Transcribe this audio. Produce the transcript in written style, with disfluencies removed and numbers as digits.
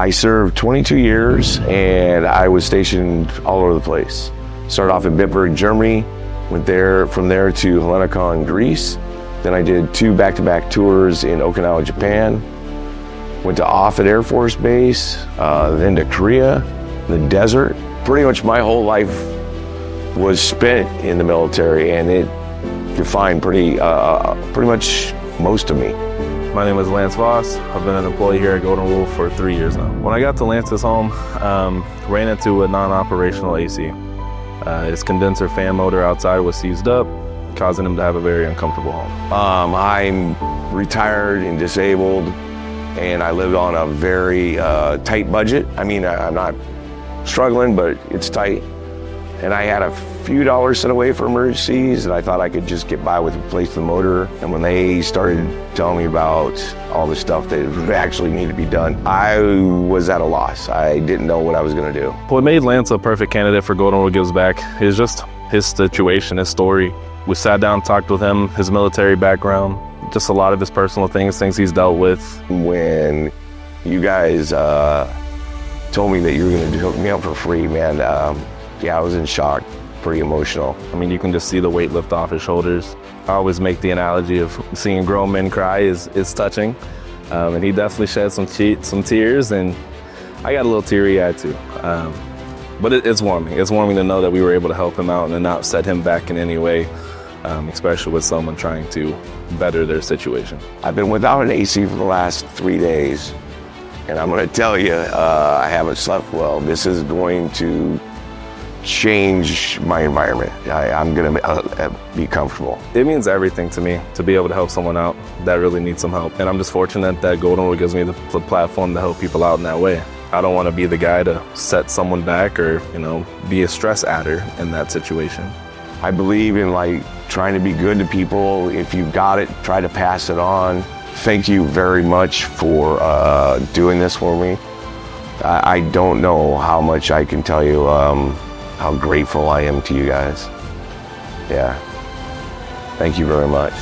I served 22 years and I was stationed all over the place. Started off in Bitburg, Germany, from there to Hellenikon, Greece. Then I did 2 back-to-back tours in Okinawa, Japan. Went to Offutt Air Force Base, then to Korea, the desert. Pretty much my whole life was spent in the military, and it defined pretty much most of me. My name is Lance Voss. I've been an employee here at Golden Rule for 3 years now. When I got to Lance's home, ran into a non-operational AC. His condenser fan motor outside was seized up, causing him to have a very uncomfortable home. I'm retired and disabled, and I lived on a very tight budget. I mean, I'm not struggling, but it's tight. And I had a few dollars set away for emergencies, and I thought I could just get by with replacing the motor. And when they started telling me about all the stuff that actually needed to be done, I was at a loss. I didn't know what I was gonna do. What made Lance a perfect candidate for Golden Rule Gives Back is just his situation, his story. We sat down, talked with him, his military background, just a lot of his personal things he's dealt with. When you guys told me that you were gonna hook me up for free, man, yeah, I was in shock, pretty emotional. I mean, you can just see the weight lift off his shoulders. I always make the analogy of seeing grown men cry is touching. And he definitely shed some tears, and I got a little teary-eyed too. But it's warming. It's warming to know that we were able to help him out and not set him back in any way, especially with someone trying to better their situation. I've been without an AC for the last 3 days, and I'm gonna tell you, I haven't slept well. This is going to change my environment. I'm gonna be comfortable. It means everything to me to be able to help someone out that really needs some help. And I'm just fortunate that Golden Rule gives me the platform to help people out in that way. I don't want to be the guy to set someone back or, be a stress adder in that situation. I believe in trying to be good to people. If you've got it, try to pass it on. Thank you very much for doing this for me. I don't know how much I can tell you how grateful I am to you guys. Yeah, thank you very much.